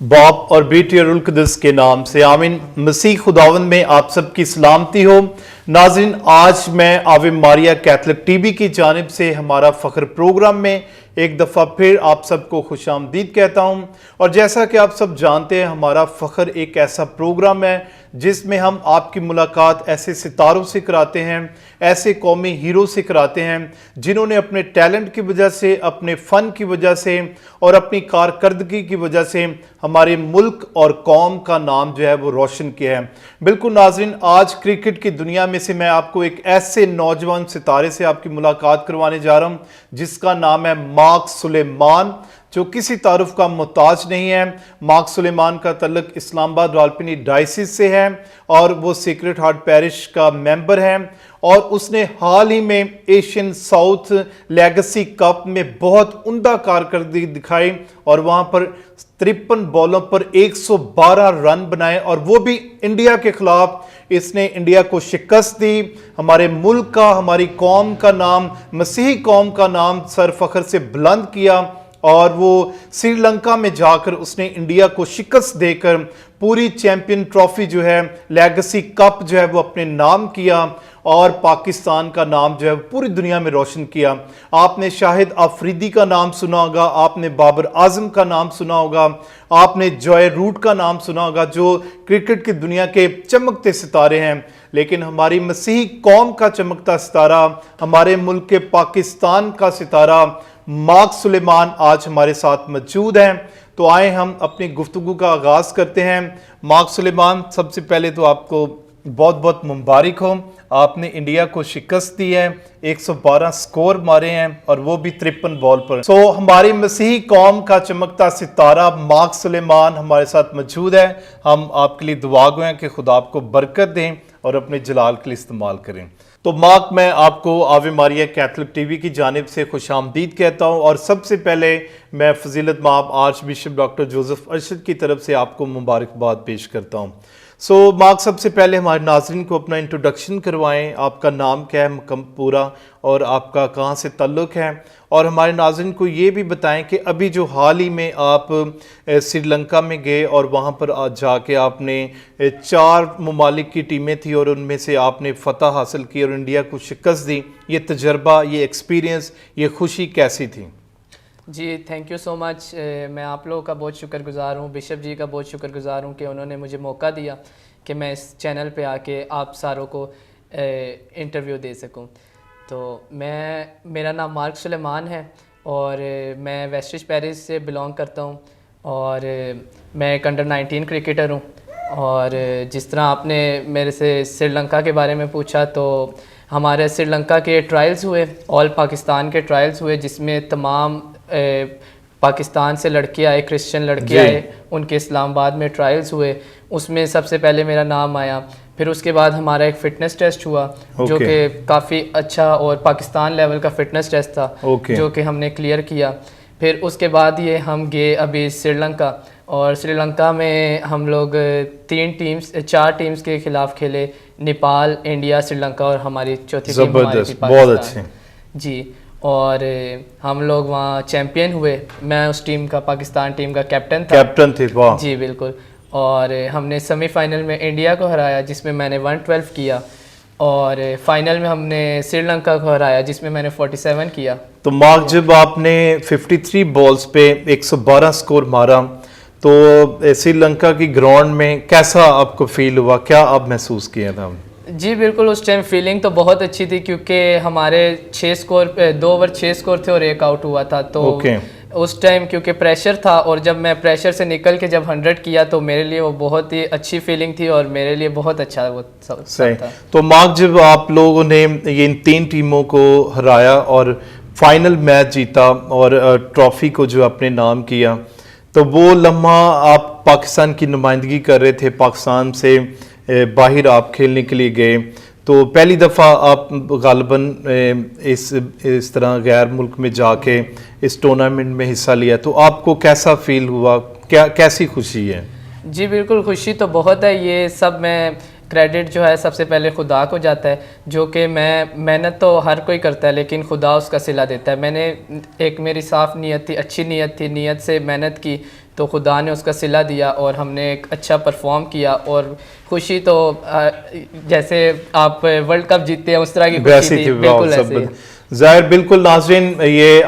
बाप और बेटी और उल-कुद्स के नाम से आमीन। मसीह खुदावंद में आप सबकी सलामती हो। नाज़रीन, आज मैं आवे मारिया कैथलिक टीवी की जानिब से हमारा फ़ख्र प्रोग्राम में एक दफ़ा फिर आप सबको खुशामदीद कहता हूँ। और जैसा कि आप सब जानते हैं, हमारा फ़ख्र एक ऐसा प्रोग्राम है जिसमें हम आपकी मुलाकात ऐसे सितारों से कराते हैं, ऐसे कौमी हीरो से कराते हैं जिन्होंने अपने टैलेंट की वजह से, अपने फ़न की वजह से और अपनी कारकर्दगी की वजह से हमारे मुल्क और कौम का नाम जो है वो रोशन किया है। बिल्कुल नाज़रीन, आज क्रिकेट की दुनिया में से मैं आपको एक ऐसे नौजवान सितारे से आपकी मुलाकात करवाने जा रहा हूँ जिसका नाम है मार्क सुलेमान, जो किसी तारुफ का मोहताज नहीं है। मार्क सुलेमान का तल्लुक इस्लामाबाद रावलपिंडी डायसिस से है और वो सीक्रेट हार्ट पैरिश का मेंबर है। और उसने हाल ही में एशियन साउथ लेगेसी कप में बहुत उम्दा कारकर्दगी दिखाई और वहाँ पर 53 बॉलों पर 112 रन बनाए और वो भी इंडिया के खिलाफ। इसने इंडिया को शिकस्त दी, हमारे मुल्क का, हमारी कौम का नाम, मसीही कौम का नाम सर फख्र से बुलंद किया। और वो श्रीलंका में जाकर उसने इंडिया को शिकस्त देकर पूरी चैंपियन ट्रॉफी जो है, लेगेसी कप जो है वो अपने नाम किया और पाकिस्तान का नाम जो है पूरी दुनिया में रोशन किया। आपने शाहिद अफरीदी का नाम सुना होगा, आपने बाबर आजम का नाम सुना होगा, आपने जॉय रूट का नाम सुना होगा, जो क्रिकेट की दुनिया के चमकते सितारे हैं। लेकिन हमारी मसीही कौम का चमकता सितारा, हमारे मुल्क के पाकिस्तान का सितारा मार्क सुलेमान आज हमारे साथ मौजूद हैं। तो आए हम अपनी गुफ्तगू का आगाज करते हैं। मार्क सुलेमान, सबसे पहले तो आपको बहुत बहुत मुबारक हो। आपने इंडिया को शिकस्त दी है, 112 स्कोर मारे हैं और वो भी 53 बॉल पर। हमारी मसीही कौम का चमकता सितारा मार्क सुलेमान हमारे साथ मौजूद है। हम आपके लिए दुआ गो हैं कि खुदा आपको बरकत दें और अपने जलाल के लिए इस्तेमाल करें। तो मार्क, मैं आपको आवे मारिया कैथलिक टीवी की जानिब से खुशामदीद कहता हूँ और सबसे पहले मैं फजीलत माब arch bishop doctor Joseph Arshad की तरफ से आपको मुबारकबाद पेश करता हूँ। मार्क, सबसे पहले हमारे नाज़रीन को अपना इंट्रोडक्शन करवाएं। आपका नाम क्या है मुकम पूरा और आपका कहाँ से ताल्लुक़ है, और हमारे नाज़रीन को ये भी बताएं कि अभी जो हाल ही में आप श्रीलंका में गए और वहाँ पर जाके आपने 4 ममालिक की टीमें थी और उनमें से आपने फ़तह हासिल की और इंडिया को शिकस्त दी। ये तजर्बा, ये एक्सपीरियंस, ये खुशी कैसी थी? जी, थैंक यू सो मच। मैं आप लोगों का बहुत शुक्रगुज़ार हूँ, बिशप जी का बहुत शुक्रगुज़ार हूँ कि उन्होंने मुझे मौका दिया कि मैं इस चैनल पे आके आप सारों को इंटरव्यू दे सकूँ। तो मेरा नाम मार्क सुलेमान है और मैं वेस्टिश पेरिस से बिलोंग करता हूँ और मैं एक अंडर 19 क्रिकेटर हूँ। और जिस तरह आपने मेरे से श्रीलंका के बारे में पूछा, तो हमारे श्रीलंका के ट्रायल्स हुए, ऑल पाकिस्तान के ट्रायल्स हुए, जिसमें तमाम पाकिस्तान से लड़के आए, क्रिश्चियन लड़के आए, उनके इस्लामाबाद में ट्रायल्स हुए। उसमें सबसे पहले मेरा नाम आया। फिर उसके बाद हमारा एक फ़िटनेस टेस्ट हुआ जो कि काफ़ी अच्छा और पाकिस्तान लेवल का फ़िटनेस टेस्ट था जो कि हमने क्लियर किया। फिर उसके बाद ये हम गए अभी श्रीलंका, और श्रीलंका में हम लोग 4 टीम्स के ख़िलाफ़ खेले, नेपाल, इंडिया, श्रीलंका और हमारी चौथी टीम हमारी थी बहुत अच्छे जी। और हम लोग वहाँ चैम्पियन हुए। मैं उस टीम का, पाकिस्तान टीम का कैप्टन थे। वाह जी, बिल्कुल। और हमने सेमीफाइनल में इंडिया को हराया जिसमें मैंने 112 किया, और फाइनल में हमने श्रीलंका को हराया जिसमें मैंने 47 किया। तो मार्क, जब आपने 53 बॉल्स पे 112 स्कोर मारा तो श्रीलंका की ग्राउंड में कैसा आपको फील हुआ, क्या आप महसूस किया था? जी बिल्कुल, उस टाइम फीलिंग तो बहुत अच्छी थी क्योंकि हमारे 2 ओवर 6 स्कोर थे और 1 आउट हुआ था। तो उस टाइम क्योंकि प्रेशर था, और जब मैं प्रेशर से निकल के जब 100 किया तो मेरे लिए वो बहुत ही अच्छी फीलिंग थी और मेरे लिए बहुत अच्छा वो सब था। तो मार्क, जब आप लोगों ने ये इन 3 टीमों को हराया और फाइनल मैच जीता और ट्रॉफी को जो अपने नाम किया, तो वो लम्हा आप पाकिस्तान की नुमाइंदगी कर रहे थे, पाकिस्तान से बाहर आप खेलने के लिए गए, तो पहली दफ़ा आप गालिबन इस तरह गैर मुल्क में जाके इस टूर्नामेंट में हिस्सा लिया, तो आपको कैसा फील हुआ, कैसी खुशी है? जी बिल्कुल, खुशी तो बहुत है। ये सब मैं क्रेडिट जो है सबसे पहले खुदा को जाता है, जो कि मेहनत तो हर कोई करता है लेकिन खुदा उसका सिला देता है। मेरी साफ़ नीयत थी, अच्छी नीयत थी, नीयत से मेहनत की, तो खुदा ने उसका सिला दिया और हमने एक अच्छा परफॉर्म किया। और खुशी तो जैसे आप वर्ल्ड कप जीतते हैं उस तरह की खुशी थी, बिल्कुल ऐसे ही। ज़ाहिर बिल्कुल नाज़रीन, ये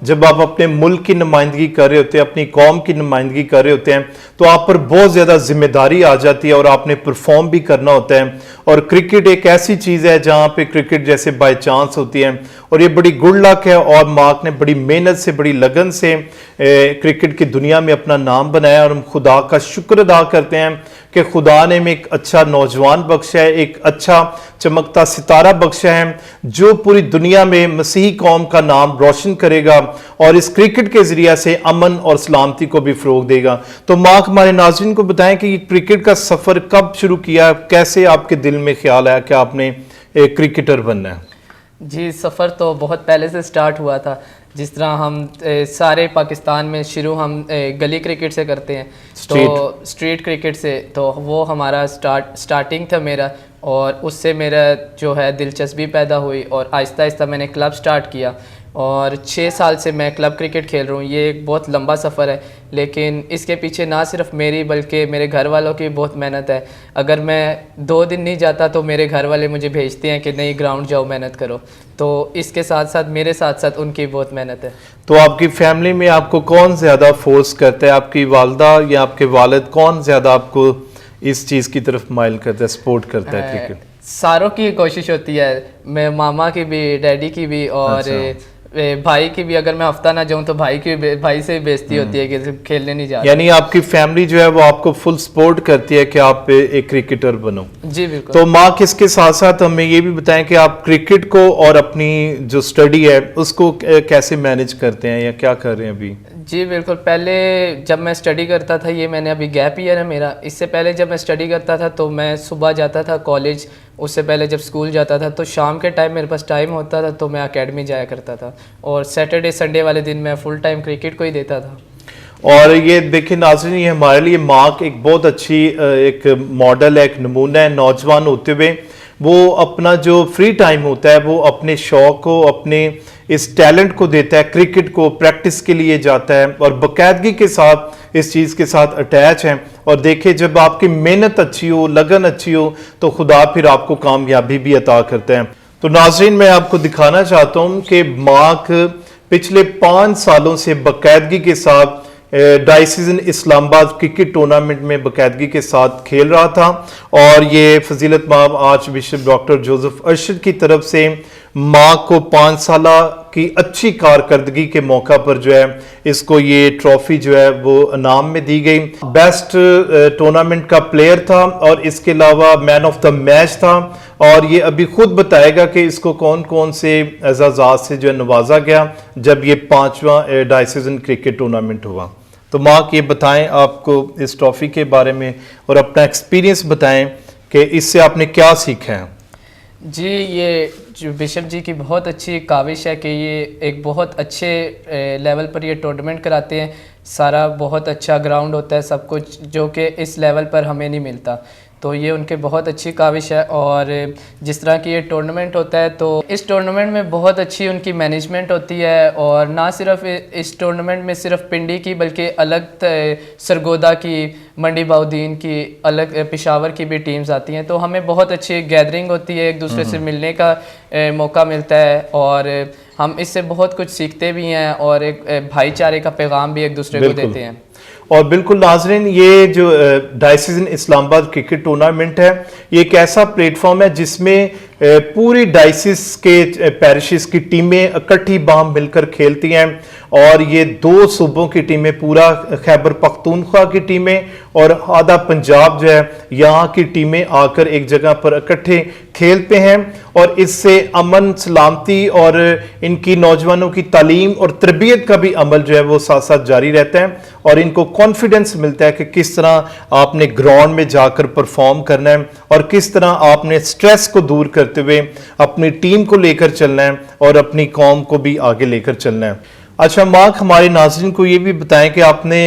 जब आप अपने मुल्क की नुमाइंदगी कर रहे होते हैं, अपनी कौम की नुमाइंदगी कर रहे होते हैं, तो आप पर बहुत ज़्यादा जिम्मेदारी आ जाती है और आपने परफॉर्म भी करना होता है। और क्रिकेट एक ऐसी चीज़ है जहाँ पे क्रिकेट जैसे बाय चांस होती है, और ये बड़ी गुड लक है। और मार्क ने बड़ी मेहनत से, बड़ी लगन से क्रिकेट की दुनिया में अपना नाम बनाया, और हम खुदा का शुक्र अदा करते हैं कि खुदा ने हमें एक अच्छा नौजवान बख्शा है, एक अच्छा चमकता सितारा बख्शा है, जो पूरी दुनिया में मसीही कौम का नाम रोशन करेगा और इस क्रिकेट के जरिए से अमन और सलामती को भी फ़रोग देगा। तो मार्क हमारे नाज़रीन को बताएं कि ये क्रिकेट का सफ़र कब शुरू किया, कैसे आपके दिल में ख्याल आया कि आपने एक क्रिकेटर बनना है? जी, सफ़र तो बहुत पहले से स्टार्ट हुआ था। जिस तरह हम सारे पाकिस्तान में शुरू हम गली क्रिकेट से करते हैं, तो स्ट्रीट क्रिकेट से, तो वो हमारा स्टार्टिंग था मेरा। और उससे मेरा जो है दिलचस्पी पैदा हुई और आहिस्ता आहिस्ता मैंने क्लब स्टार्ट किया, और 6 साल से मैं क्लब क्रिकेट खेल रहा हूँ। ये एक बहुत लंबा सफ़र है, लेकिन इसके पीछे ना सिर्फ मेरी बल्कि मेरे घर वालों की बहुत मेहनत है। अगर मैं 2 दिन नहीं जाता तो मेरे घर वाले मुझे भेजते हैं कि नहीं, ग्राउंड जाओ, मेहनत करो। तो इसके साथ साथ मेरे साथ साथ उनकी बहुत मेहनत है। तो आपकी फैमिली में आपको कौन ज़्यादा फोर्स करता है, आपकी वालदा या आपके वालिद, कौन ज़्यादा आपको इस चीज़ की तरफ माइल करता है, सपोर्ट करता है क्रिकेट? सारों की कोशिश होती है, मैं मामा की भी, डैडी की भी, और भाई की भी। अगर मैं हफ्ता ना जाऊं तो भाई से बेइज्जती होती है कि खेलने नहीं जा रहे। यानी आपकी फैमिली जो है वो आपको फुल सपोर्ट करती है कि आप एक क्रिकेटर बनो? जी बिल्कुल। तो माँ, किसके साथ साथ हमें ये भी बताएं कि आप क्रिकेट को और अपनी जो स्टडी है उसको कैसे मैनेज करते हैं, या क्या कर रहे हैं अभी? जी बिल्कुल। पहले जब मैं स्टडी करता था, ये मैंने अभी गैप ईयर है मेरा, इससे पहले जब मैं स्टडी करता था तो मैं सुबह जाता था कॉलेज, उससे पहले जब स्कूल जाता था तो शाम के टाइम मेरे पास टाइम होता था तो मैं एकेडमी जाया करता था, और सैटरडे संडे वाले दिन मैं फुल टाइम क्रिकेट को ही देता था। और ये देखिए नाज़रीन, ये हमारे लिए मार्क एक बहुत अच्छी एक मॉडल है, एक नमूना है। नौजवान होते हुए वो अपना जो फ्री टाइम होता है वो अपने शौक को, अपने इस टैलेंट को देता है, क्रिकेट को प्रैक्टिस के लिए जाता है और बाकायदगी के साथ इस चीज़ के साथ अटैच है। और देखिए, जब आपकी मेहनत अच्छी हो, लगन अच्छी हो, तो खुदा फिर आपको कामयाबी भी अता करता है। तो नाज़रीन, मैं आपको दिखाना चाहता हूँ कि मार्क पिछले 5 सालों से बाकायदगी के साथ डायसीजन इस्लामाबाद क्रिकेट टूर्नामेंट में बाकायदगी के साथ खेल रहा था। और ये फजीलत माब arch bishop doctor Joseph Arshad की तरफ से माँ को 5 साल की अच्छी कारकर्दगी के मौका पर जो है इसको ये ट्रॉफी जो है वो इनाम में दी गई। बेस्ट टूर्नामेंट का प्लेयर था और इसके अलावा मैन ऑफ द मैच था। और ये अभी खुद बताएगा कि इसको कौन कौन से एजाज़ात से जो है नवाजा गया जब ये 5वां डायसीजन क्रिकेट टूर्नामेंट हुआ। तो मार्क, ये बताएं आपको इस ट्रॉफी के बारे में और अपना एक्सपीरियंस बताएं कि इससे आपने क्या सीखा है। जी, ये जो बिशप जी की बहुत अच्छी काविश है कि ये एक बहुत अच्छे लेवल पर ये टूर्नामेंट कराते हैं। सारा बहुत अच्छा ग्राउंड होता है, सब कुछ, जो कि इस लेवल पर हमें नहीं मिलता। तो ये उनके बहुत अच्छी काविश है। और जिस तरह की ये टूर्नामेंट होता है तो इस टूर्नामेंट में बहुत अच्छी उनकी मैनेजमेंट होती है। और ना सिर्फ इस टूर्नामेंट में सिर्फ पिंडी की बल्कि अलग सरगोदा की, मंडी बाउद्दीन की, अलग पेशावर की भी टीम्स आती हैं। तो हमें बहुत अच्छी गैदरिंग होती है, एक दूसरे से मिलने का मौका मिलता है और हम इससे बहुत कुछ सीखते भी हैं और एक भाईचारे का पैगाम भी एक दूसरे को देते हैं। और बिल्कुल नाजरीन, ये जो डायसीजन इस्लामाबाद क्रिकेट टूर्नामेंट है, ये एक ऐसा प्लेटफॉर्म है जिसमें पूरी डायसिस के पैरिशेस की टीमें इकट्ठी बाम मिलकर खेलती हैं। और ये 2 सूबों की टीमें, पूरा खैबर पख्तूनख्वा की टीमें और आधा पंजाब जो है, यहाँ की टीमें आकर एक जगह पर इकट्ठे खेलते हैं। और इससे अमन, सलामती और इनकी नौजवानों की तालीम और तरबियत का भी अमल जो है वो साथ साथ जारी रहता है। और इनको कॉन्फिडेंस मिलता है कि किस तरह आपने ग्राउंड में जाकर परफॉर्म करना है और किस तरह आपने स्ट्रेस को दूर करते हुए अपनी टीम को लेकर चलना है और अपनी कौम को भी आगे लेकर चलना है। अच्छा मार्क, हमारे नाज़रीन को ये भी बताएं कि आपने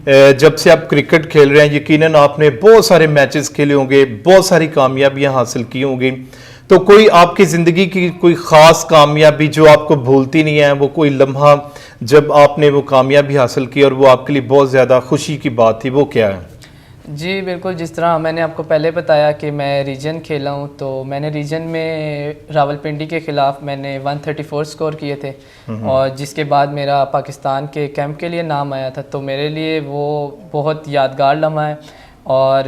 जब से आप क्रिकेट खेल रहे हैं, यकीनन आपने बहुत सारे मैचेस खेले होंगे, बहुत सारी कामयाबियां हासिल की होंगी। तो कोई आपकी ज़िंदगी की कोई ख़ास कामयाबी जो आपको भूलती नहीं है, वो कोई लम्हा जब आपने वो कामयाबी हासिल की और वो आपके लिए बहुत ज़्यादा खुशी की बात थी, वो क्या है? जी बिल्कुल, जिस तरह मैंने आपको पहले बताया कि मैं रीजन खेला हूँ, तो मैंने रीजन में रावलपिंडी के ख़िलाफ़ मैंने 134 स्कोर किए थे और जिसके बाद मेरा पाकिस्तान के कैंप के लिए नाम आया था। तो मेरे लिए वो बहुत यादगार लम्हा है और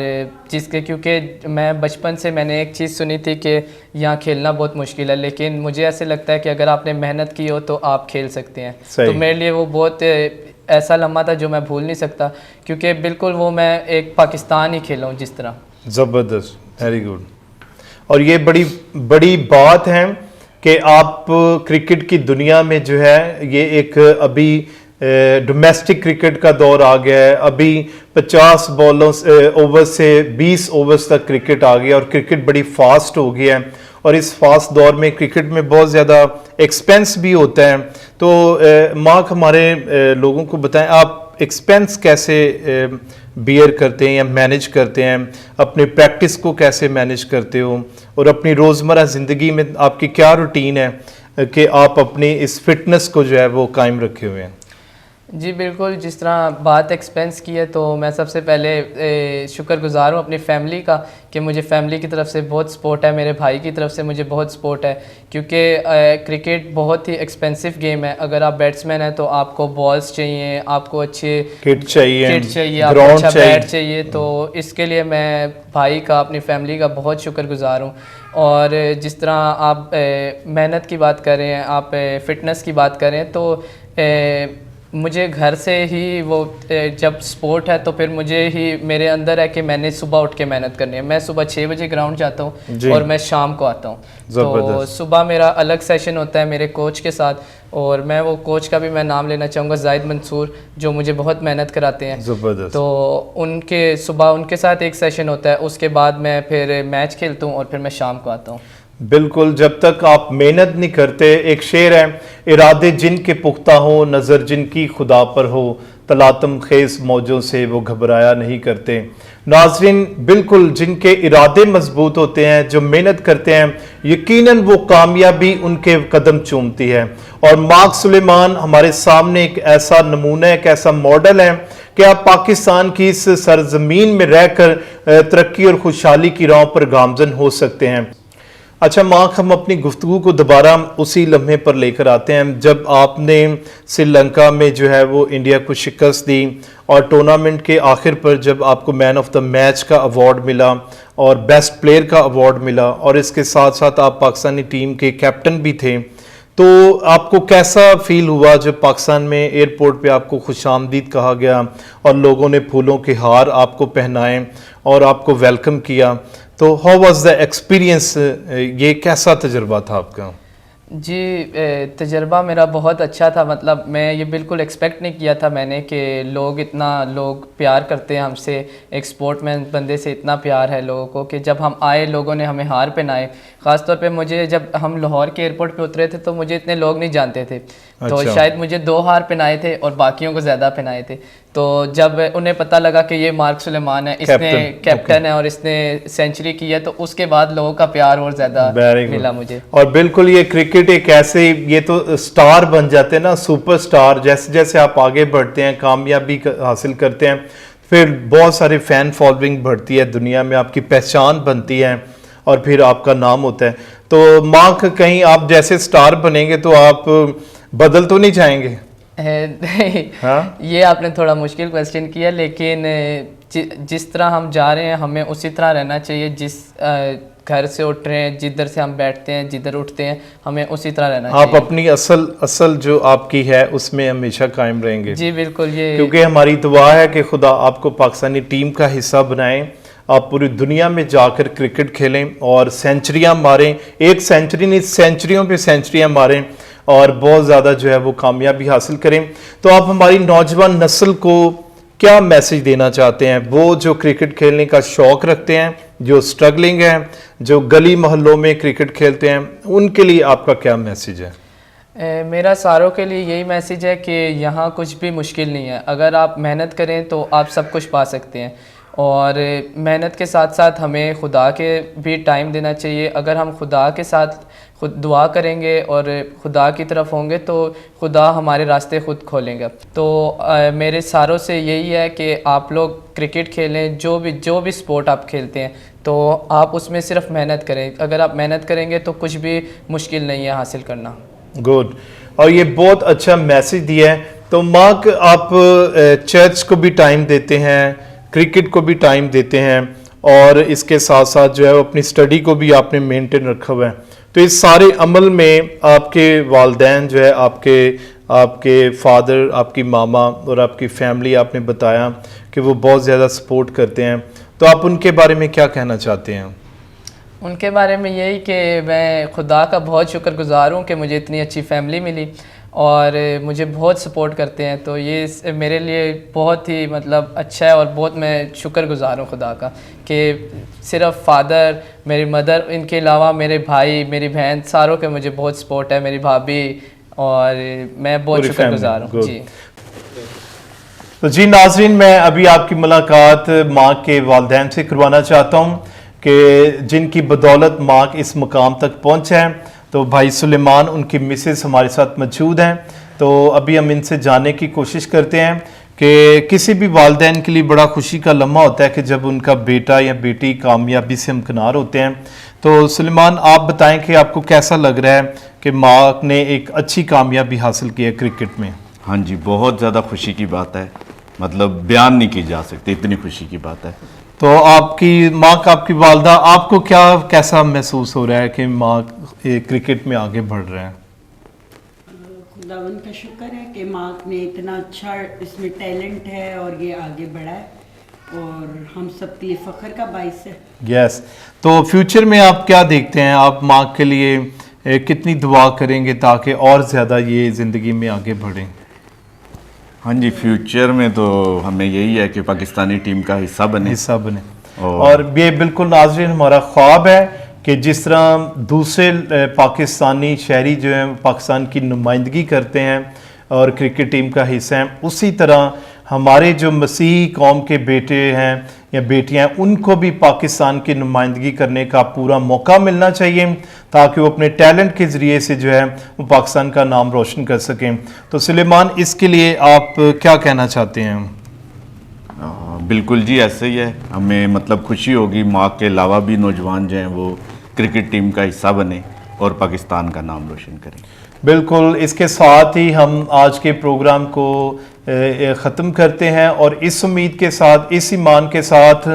जिसके क्योंकि मैं बचपन से मैंने एक चीज़ सुनी थी कि यहाँ खेलना बहुत मुश्किल है, लेकिन मुझे ऐसे लगता है कि अगर आपने मेहनत की हो तो आप खेल सकते हैं। तो मेरे लिए वो बहुत ऐसा लम्हा था जो मैं भूल नहीं सकता, क्योंकि बिल्कुल वो मैं एक पाकिस्तान ही खेला हूँ जिस तरह। ज़बरदस्त, वेरी गुड। और ये बड़ी बड़ी बात है कि आप क्रिकेट की दुनिया में जो है ये एक अभी डोमेस्टिक क्रिकेट का दौर आ गया है। अभी 50 बॉलों ओवर से 20 ओवर्स तक क्रिकेट आ गया और क्रिकेट बड़ी फास्ट हो गई है और इस फास्ट दौर में क्रिकेट में बहुत ज़्यादा एक्सपेंस भी होता है। तो मार्क, हमारे लोगों को बताएं, आप एक्सपेंस कैसे बियर करते हैं या मैनेज करते हैं, अपनी प्रैक्टिस को कैसे मैनेज करते हो और अपनी रोज़मर्रा ज़िंदगी में आपकी क्या रूटीन है कि आप अपनी इस फिटनेस को जो है वो कायम रखे हुए हैं? जी बिल्कुल, जिस तरह बात एक्सपेंस की है तो मैं सबसे पहले शुक्रगुज़ार हूँ अपनी फ़ैमिली का कि मुझे फ़ैमिली की तरफ से बहुत सपोर्ट है, मेरे भाई की तरफ से मुझे बहुत सपोर्ट है, क्योंकि क्रिकेट बहुत ही एक्सपेंसिव गेम है। अगर आप बैट्समैन हैं तो आपको बॉल्स चाहिए, आपको अच्छे किट चाहिए, आपको अच्छा बैट चाहिए। तो इसके लिए मैं भाई का, अपनी फ़ैमिली का बहुत शुक्रगुज़ार हूँ। और जिस तरह आप मेहनत की बात कर रहे हैं, आप फ़िटनेस की बात करें तो मुझे घर से ही वो जब स्पोर्ट है तो फिर मुझे ही मेरे अंदर है कि मैंने सुबह उठ के मेहनत करनी है। मैं सुबह 6 बजे ग्राउंड जाता हूँ और मैं शाम को आता हूँ। तो सुबह मेरा अलग सेशन होता है मेरे कोच के साथ, और मैं वो कोच का भी मैं नाम लेना चाहूँगा, जाहिद मंसूर, जो मुझे बहुत मेहनत कराते हैं। तो उनके सुबह उनके साथ एक सेशन होता है, उसके बाद मैं फिर मैच खेलता हूँ और फिर मैं शाम को आता हूँ। बिल्कुल, जब तक आप मेहनत नहीं करते, एक शेर है, इरादे जिनके पुख्ता हो, नज़र जिनकी खुदा पर हो, तलातम खेस मौजों से वो घबराया नहीं करते। नाज़रीन, बिल्कुल जिनके इरादे मजबूत होते हैं, जो मेहनत करते हैं, यकीनन वो कामयाबी उनके कदम चूमती है। और मार्क सुलेमान हमारे सामने एक ऐसा नमूना है, एक ऐसा मॉडल है कि आप पाकिस्तान की इस सरजमीन में रहकर तरक्की और खुशहाली की राह पर गामजन हो सकते हैं। अच्छा मार्क, हम अपनी गुफ्तगू को दोबारा उसी लम्हे पर लेकर आते हैं जब आपने श्रीलंका में जो है वो इंडिया को शिकस्त दी और टूर्नामेंट के आखिर पर जब आपको मैन ऑफ द मैच का अवार्ड मिला और बेस्ट प्लेयर का अवार्ड मिला और इसके साथ साथ आप पाकिस्तानी टीम के कैप्टन भी थे, तो आपको कैसा फील हुआ जब पाकिस्तान में एयरपोर्ट पे आपको खुशामदीद कहा गया और लोगों ने फूलों के हार आपको पहनाए और आपको वेलकम किया? तो हाउ वाज द एक्सपीरियंस, ये कैसा तजुर्बा था आपका? जी तजर्बा मेरा बहुत अच्छा था। मतलब मैं ये बिल्कुल एक्सपेक्ट नहीं किया था मैंने कि लोग प्यार करते हैं हमसे, एक स्पोर्टमैन बंदे से इतना प्यार है लोगों को कि जब हम आए लोगों ने हमें हार पहनाए। ख़ासतौर पे मुझे जब हम लाहौर के एयरपोर्ट पे उतरे थे तो मुझे इतने लोग नहीं जानते थे। तो अच्छा। शायद मुझे 2 हार पहनाए थे और बाकियों को ज़्यादा पहनाए थे। तो जब उन्हें पता लगा कि ये मार्क सुलेमान है, इसने कैप्टन है और इसने सेंचुरी की है, तो उसके बाद लोगों का प्यार और ज़्यादा मिला मुझे। और बिल्कुल ये क्रिकेट एक ऐसे, ये तो स्टार बन जाते हैं ना, सुपरस्टार। जैसे जैसे आप आगे बढ़ते हैं, कामयाबी हासिल करते हैं, फिर बहुत सारे फैन फॉलोइंग बढ़ती है दुनिया में, आपकी पहचान बनती है और फिर आपका नाम होता है। तो मार्क, कहीं आप जैसे स्टार बनेंगे तो आप बदल तो नहीं जाएंगे? हाँ? ये आपने थोड़ा मुश्किल क्वेश्चन किया, लेकिन जिस तरह हम जा रहे हैं हमें उसी तरह रहना चाहिए। जिस घर से उठ रहे हैं, जिधर से हम बैठते हैं, जिधर उठते हैं, हमें उसी तरह रहना चाहिए। आप अपनी असल जो आपकी है उसमें हमेशा कायम रहेंगे? जी बिल्कुल। ये क्योंकि हमारी दुआ है कि खुदा आपको पाकिस्तानी टीम का हिस्सा बनाए, आप पूरी दुनिया में जाकर क्रिकेट खेलें और सेंचुरियां मारें, एक सेंचुरी नहीं सेंचुरियों पे सेंचुरियां मारें और बहुत ज़्यादा जो है वो कामयाबी हासिल करें। तो आप हमारी नौजवान नस्ल को क्या मैसेज देना चाहते हैं? वो जो क्रिकेट खेलने का शौक़ रखते हैं, जो स्ट्रगलिंग है, जो गली मोहल्लों में क्रिकेट खेलते हैं, उनके लिए आपका क्या मैसेज है? मेरा सारों के लिए यही मैसेज है कि यहाँ कुछ भी मुश्किल नहीं है। अगर आप मेहनत करें तो आप सब कुछ पा सकते हैं। और मेहनत के साथ साथ हमें खुदा के भी टाइम देना चाहिए। अगर हम खुदा के साथ खुद दुआ करेंगे और खुदा की तरफ होंगे तो खुदा हमारे रास्ते खुद खोलेंगे। तो मेरे सारों से यही है कि आप लोग क्रिकेट खेलें, जो भी स्पोर्ट आप खेलते हैं तो आप उसमें सिर्फ मेहनत करें। अगर आप मेहनत करेंगे तो कुछ भी मुश्किल नहीं है हासिल करना। गुड, और ये बहुत अच्छा मैसेज दिया है। तो मार्क, आप चर्च को भी टाइम देते हैं, क्रिकेट को भी टाइम देते हैं, और इसके साथ साथ जो है अपनी स्टडी को भी आपने मेंटेन रखा हुआ है। तो इस सारे अमल में आपके वालिदैन जो है, आपके फादर, आपकी मामा और आपकी फैमिली, आपने बताया कि वो बहुत ज़्यादा सपोर्ट करते हैं। तो आप उनके बारे में क्या कहना चाहते हैं? उनके बारे में यही कि मैं खुदा का बहुत शुक्रगुज़ार हूँ कि मुझे इतनी अच्छी फैमिली मिली और मुझे बहुत सपोर्ट करते हैं। तो ये मेरे लिए बहुत ही मतलब अच्छा है और बहुत मैं शुक्रगुज़ार हूँ खुदा का कि सिर्फ फादर, मेरी मदर, इनके अलावा मेरे भाई, मेरी बहन, सारों के मुझे बहुत सपोर्ट है, मेरी भाभी, और मैं बहुत शुक्रगुज़ार हूँ जी। तो जी नाज़रीन, मैं अभी आपकी मुलाकात माँ के वालिदैन से करवाना चाहता हूँ कि जिनकी बदौलत माँ इस मुकाम तक पहुँचे हैं। तो भाई सुलेमान, उनकी मिसेस हमारे साथ मौजूद हैं। तो अभी हम इनसे जानने की कोशिश करते हैं कि किसी भी वालिदैन के लिए बड़ा खुशी का लम्हा होता है कि जब उनका बेटा या बेटी कामयाबी से हमकिनार होते हैं। तो सुलेमान, आप बताएं कि आपको कैसा लग रहा है कि माँ ने एक अच्छी कामयाबी हासिल की है क्रिकेट में? हाँ जी, बहुत ज़्यादा खुशी की बात है, मतलब बयान नहीं की जा सकती, इतनी खुशी की बात है। तो आपकी माँ का, आपकी वालदा, आपको कैसा महसूस हो रहा है कि माँ क्रिकेट में आगे बढ़ रहे हैं? खुदावंद का शुक्र है कि माँ ने इतना अच्छा इसमें टैलेंट है और ये आगे बढ़ा है और हम सब के लिए फ़ख्र का बाइस है। यस, तो फ्यूचर में आप क्या देखते हैं? आप माँ के लिए कितनी दुआ करेंगे ताकि और ज़्यादा ये ज़िंदगी में आगे बढ़ें? हाँ जी, फ्यूचर में तो हमें यही है कि पाकिस्तानी टीम का हिस्सा बने। और ये बिल्कुल नाज़रीन हमारा ख्वाब है कि जिस तरह दूसरे पाकिस्तानी शहरी जो हैं पाकिस्तान की नुमाइंदगी करते हैं और क्रिकेट टीम का हिस्सा हैं, उसी तरह हमारे जो मसीही कौम के बेटे हैं या बेटियां हैं, उनको भी पाकिस्तान की नुमाइंदगी करने का पूरा मौका मिलना चाहिए ताकि वो अपने टैलेंट के ज़रिए से जो है वो पाकिस्तान का नाम रोशन कर सकें। तो सुलेमान, इसके लिए आप क्या कहना चाहते हैं? बिल्कुल जी, ऐसे ही है। हमें मतलब खुशी होगी माँ के अलावा भी नौजवान जो हैं वो क्रिकेट टीम का हिस्सा बने और पाकिस्तान का नाम रोशन करें। बिल्कुल, इसके साथ ही हम आज के प्रोग्राम को ख़त्म करते हैं और इस उम्मीद के साथ, इस ईमान के साथ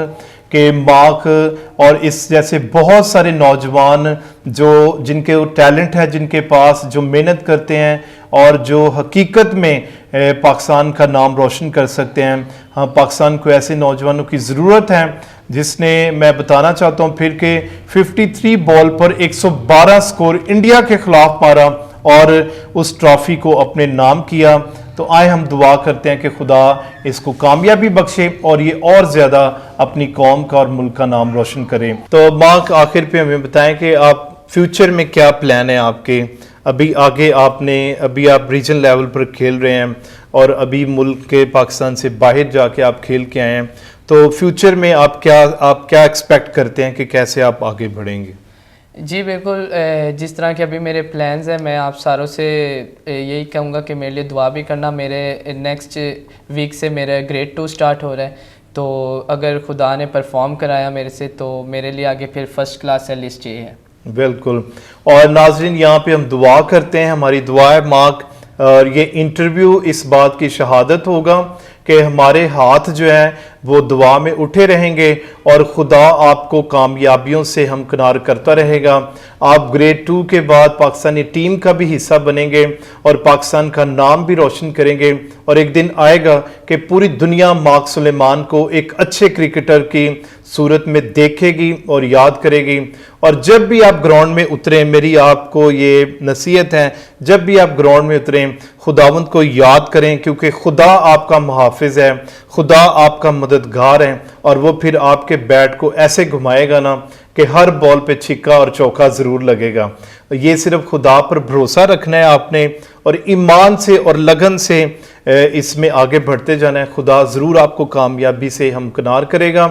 कि मार्क और इस जैसे बहुत सारे नौजवान जिनके टैलेंट है, जिनके पास जो मेहनत करते हैं और जो हकीकत में पाकिस्तान का नाम रोशन कर सकते हैं। हाँ, पाकिस्तान को ऐसे नौजवानों की ज़रूरत है जिसने, मैं बताना चाहता हूँ फिर के 53 बॉल पर 112 स्कोर इंडिया के खिलाफ मारा और उस ट्रॉफी को अपने नाम किया। तो आए हम दुआ करते हैं कि खुदा इसको कामयाबी बख्शे और ये और ज़्यादा अपनी कौम का और मुल्क का नाम रोशन करें। तो मार्क, आखिर पे हमें बताएं कि आप फ्यूचर में क्या प्लान है आपके? अभी आगे अभी आप रीजनल लेवल पर खेल रहे हैं और अभी मुल्क के पाकिस्तान से बाहर जाके आप खेल के आए हैं। तो फ्यूचर में आप क्या एक्सपेक्ट करते हैं कि कैसे आप आगे बढ़ेंगे? जी बिल्कुल, जिस तरह के अभी मेरे प्लान्स हैं, मैं आप सारों से यही कहूँगा कि मेरे लिए दुआ भी करना। मेरे नेक्स्ट वीक से मेरा ग्रेड 2 स्टार्ट हो रहा है, तो अगर खुदा ने परफॉर्म कराया मेरे से तो मेरे लिए आगे फिर फर्स्ट क्लास से लिस्ट ये है। बिल्कुल, और नाजरीन यहाँ पे हम दुआ करते हैं, हमारी दुआ है मार्क, और ये इंटरव्यू इस बात की शहादत होगा कि हमारे हाथ जो है वो दुआ में उठे रहेंगे और खुदा आपको कामयाबियों से हमकिनार करता रहेगा। आप ग्रेड 2 के बाद पाकिस्तानी टीम का भी हिस्सा बनेंगे और पाकिस्तान का नाम भी रोशन करेंगे और एक दिन आएगा कि पूरी दुनिया मार्क सुलेमान को एक अच्छे क्रिकेटर की सूरत में देखेगी और याद करेगी। और जब भी आप ग्राउंड में उतरें, मेरी आपको ये नसीहत है, जब भी आप ग्राउंड में उतरें खुदावंद को याद करें, क्योंकि खुदा आपका मुहाफिज है, खुदा आपका मददगार है और वो फिर आपके बैट को ऐसे घुमाएगा ना कि हर बॉल पे छिक्का और चौका ज़रूर लगेगा। ये सिर्फ खुदा पर भरोसा रखना है आपने और ईमान से और लगन से इसमें आगे बढ़ते जाना है। खुदा ज़रूर आपको कामयाबी से हमकिनार करेगा।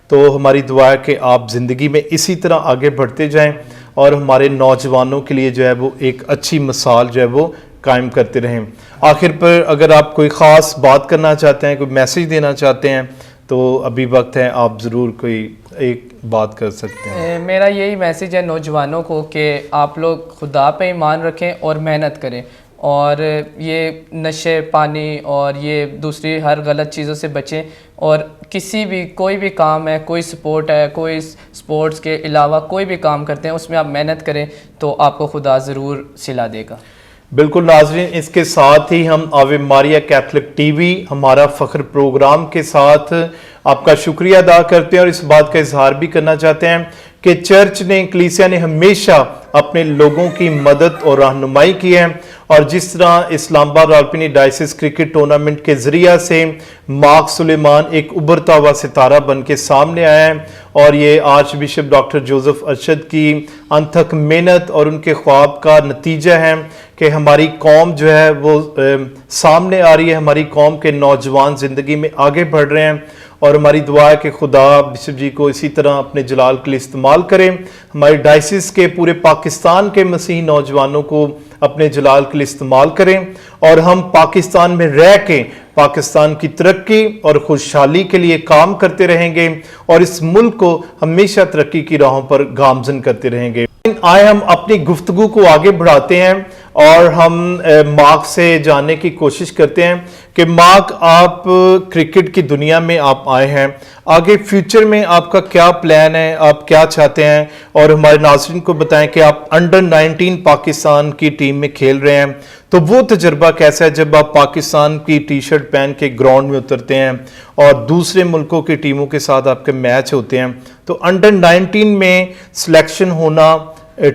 तो हमारी दुआ है कि आप ज़िंदगी में इसी तरह आगे बढ़ते जाएं और हमारे नौजवानों के लिए जो है वो एक अच्छी मिसाल जो है वो कायम करते रहें। आखिर पर अगर आप कोई ख़ास बात करना चाहते हैं, कोई मैसेज देना चाहते हैं, तो अभी वक्त है, आप ज़रूर कोई एक बात कर सकते हैं। मेरा यही मैसेज है नौजवानों को कि आप लोग खुदा पे ईमान रखें और मेहनत करें, और ये नशे पानी और ये दूसरी हर गलत चीज़ों से बचें, और किसी भी कोई भी काम है, कोई स्पोर्ट है, कोई स्पोर्ट्स के अलावा कोई भी काम करते हैं उसमें आप मेहनत करें तो आपको खुदा ज़रूर सिला देगा। बिल्कुल नाज़रीन, इसके साथ ही हम आवे मारिया कैथलिक टीवी हमारा फ़ख्र प्रोग्राम के साथ आपका शुक्रिया अदा करते हैं और इस बात का इजहार भी करना चाहते हैं कि चर्च ने, कलीसिया ने हमेशा अपने लोगों की मदद और रहनुमाई की है, और जिस तरह Islamabad Rawalpindi diocese cricket tournament के ज़रिए से मार्क सुलेमान एक उभरता हुआ सितारा बन के सामने आया है, और ये arch bishop doctor Joseph Arshad की अनथक मेहनत और उनके ख्वाब का नतीजा है कि हमारी कौम जो है वो सामने आ रही है, हमारी कौम के नौजवान ज़िंदगी में आगे बढ़ रहे हैं, और हमारी दुआ है कि खुदा बिशप जी को इसी तरह अपने जलाल के लिए इस्तेमाल करें, हमारी डायसिस के पूरे पाकिस्तान के मसीही नौजवानों को अपने जलाल के लिए इस्तेमाल करें, और हम पाकिस्तान में रह के पाकिस्तान की तरक्की और खुशहाली के लिए काम करते रहेंगे और इस मुल्क को हमेशा तरक्की की राहों पर गामजन करते रहेंगे। आए हम अपनी गुफ्तगू को आगे बढ़ाते हैं और हम मार्क से जानने की कोशिश करते हैं कि मार्क, आप क्रिकेट की दुनिया में आप आए हैं, आगे फ्यूचर में आपका क्या प्लान है, आप क्या चाहते हैं, और हमारे नाज़रीन को बताएं कि आप अंडर 19 पाकिस्तान की टीम में खेल रहे हैं, तो वो तजर्बा कैसा है जब आप पाकिस्तान की टी शर्ट पहन के ग्राउंड में उतरते हैं और दूसरे मुल्कों की टीमों के साथ आपके मैच होते हैं, तो अंडर 19 में सिलेक्शन होना,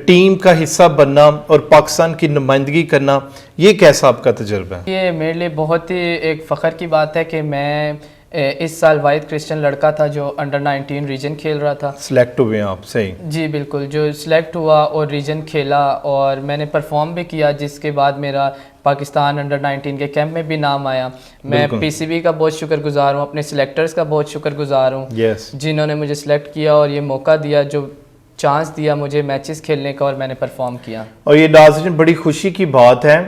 टीम का हिस्सा बनना और पाकिस्तान की नुमाइंदगी करना, ये कैसा आपका तजुर्बा है? ये मेरे लिए बहुत ही एक फ़ख्र की बात है कि मैं इस साल वाहिद क्रिश्चियन लड़का था जो अंडर 19 रीजन खेल रहा था। सिलेक्ट हुए आप? सही जी, बिल्कुल, जो सिलेक्ट हुआ और रीजन खेला और मैंने परफॉर्म भी किया, जिसके बाद मेरा पाकिस्तान अंडर 19 के कैंप में भी नाम आया। मैं पीसीबी का बहुत शुक्रगुजार हूँ, अपने सिलेक्टर्स का बहुत शुक्रगुजार हूँ जिन्होंने मुझे सिलेक्ट किया और ये मौका दिया, जो चांस दिया मुझे मैचेस खेलने का, और मैंने परफॉर्म किया। और ये नाज़रीन बड़ी खुशी की बात है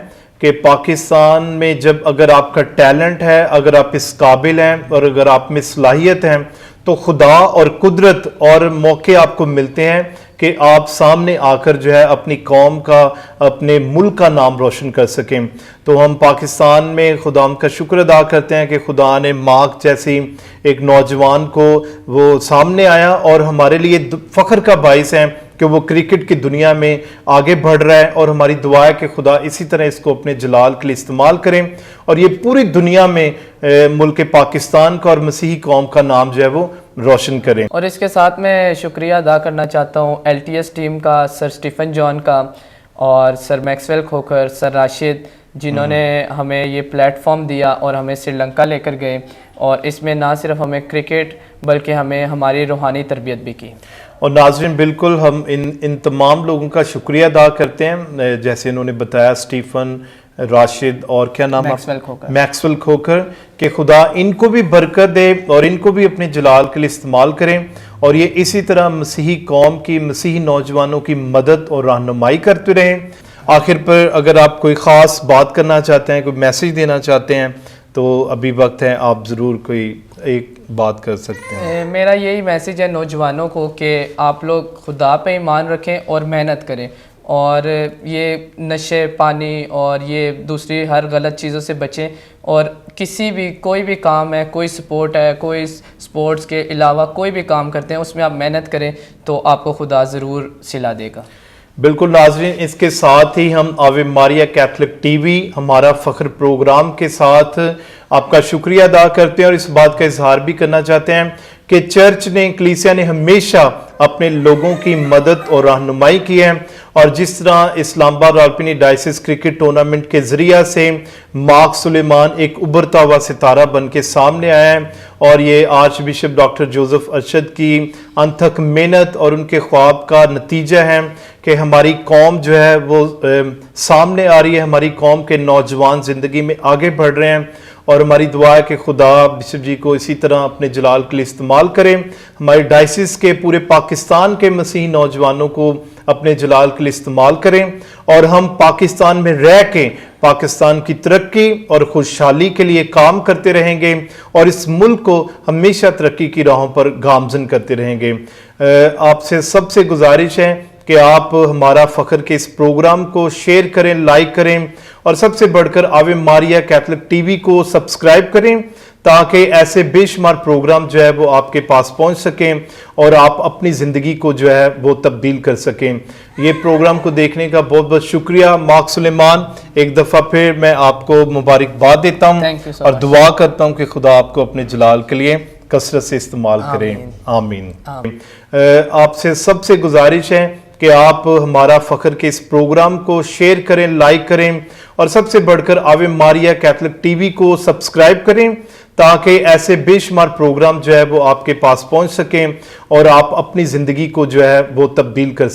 कि पाकिस्तान में जब अगर आपका टैलेंट है, अगर आप इस काबिल हैं और अगर आप में सलाहियत हैं, तो खुदा और कुदरत और मौके आपको मिलते हैं कि आप सामने आकर जो है अपनी कौम का, अपने मुल्क का नाम रोशन कर सकें। तो हम पाकिस्तान में खुदा का शुक्र अदा करते हैं कि खुदा ने मार्क जैसी एक नौजवान को वो सामने आया और हमारे लिए फ़ख्र का बाइस है कि वो क्रिकेट की दुनिया में आगे बढ़ रहा है, और हमारी दुआ है कि खुदा इसी तरह इसको अपने जलाल के लिए इस्तेमाल करें और ये पूरी दुनिया में मुल्क पाकिस्तान का और मसीही कौम का नाम जो है वो रोशन करें। और इसके साथ मैं शुक्रिया अदा करना चाहता हूँ LTS टीम का, सर स्टीफन जॉन का और सर मैक्सवेल खोकर, सर राशिद, जिन्होंने हमें ये प्लेटफॉर्म दिया और हमें श्रीलंका लेकर गए, और इसमें ना सिर्फ हमें क्रिकेट बल्कि हमें हमारी रूहानी तरबियत भी की। और नाज़रीन बिल्कुल हम इन तमाम लोगों का शुक्रिया अदा करते हैं, जैसे इन्होंने बताया स्टीफन, राशिद और क्या नाम, मैक्सवेल खोकर, कि खुदा इनको भी बरकत दे और इनको भी अपने जलाल के लिए इस्तेमाल करें, और ये इसी तरह मसीही कौम की, मसीही नौजवानों की मदद और रहनुमाई करते रहें। आखिर पर अगर आप कोई ख़ास बात करना चाहते हैं, कोई मैसेज देना चाहते हैं, तो अभी वक्त है, आप ज़रूर कोई एक बात कर सकते हैं। मेरा यही मैसेज है नौजवानों को कि आप लोग खुदा पे ईमान रखें और मेहनत करें, और ये नशे पानी और ये दूसरी हर गलत चीज़ों से बचें, और किसी भी कोई भी काम है, कोई स्पोर्ट है, कोई स्पोर्ट्स के अलावा कोई भी काम करते हैं उसमें आप मेहनत करें तो आपको खुदा ज़रूर सिला देगा। बिल्कुल नाज़रीन, इसके साथ ही हम आवे मारिया कैथलिक टीवी हमारा फ़ख्र प्रोग्राम के साथ आपका शुक्रिया अदा करते हैं और इस बात का इजहार भी करना चाहते हैं कि चर्च ने, कलीसिया ने हमेशा अपने लोगों की मदद और रहनुमाई की है। और जिस तरह Islamabad Rawalpindi diocese cricket tournament के जरिया से मार्क सुलेमान एक उभरता हुआ सितारा बन के सामने आया है, और ये arch bishop doctor Joseph Arshad की अनथक मेहनत और उनके ख्वाब का नतीजा है कि हमारी कौम जो है वो सामने आ रही है, हमारी कौम के नौजवान ज़िंदगी में आगे बढ़ रहे हैं। और हमारी दुआ है कि खुदा बिशप जी को इसी तरह अपने जलाल के लिए इस्तेमाल करें, हमारी डायसिस के पूरे पाकिस्तान के मसीही नौजवानों को अपने जलाल के लिए इस्तेमाल करें, और हम पाकिस्तान में रह के पाकिस्तान की तरक्की और खुशहाली के लिए काम करते रहेंगे, और इस मुल्क को हमेशा तरक्की की राहों पर गामजन करते रहेंगे। आपसे सबसे गुजारिश है कि आप हमारा फ़ख्र के इस प्रोग्राम को शेयर करें, लाइक करें, और सबसे बढ़कर आवे मारिया कैथलिक टीवी को सब्सक्राइब करें, ताकि ऐसे बेशुमार प्रोग्राम जो है वो आपके पास पहुंच सकें और आप अपनी ज़िंदगी को जो है वो तब्दील कर सकें। ये प्रोग्राम को देखने का बहुत बहुत शुक्रिया मार्क सुलेमान। एक दफ़ा फिर मैं आपको मुबारकबाद देता हूँ Thank you so और much. दुआ करता हूँ कि खुदा आपको अपने जलाल के लिए कसरत से इस्तेमाल करें। आमीन। आपसे सबसे गुजारिश है कि आप हमारा फ़ख्र के इस प्रोग्राम को शेयर करें, लाइक करें, और सबसे बढ़कर आवे मारिया कैथलिक टीवी को सब्सक्राइब करें, ताकि ऐसे बेशुमार प्रोग्राम जो है वो आपके पास पहुंच सकें और आप अपनी ज़िंदगी को जो है वो तब्दील कर सकें।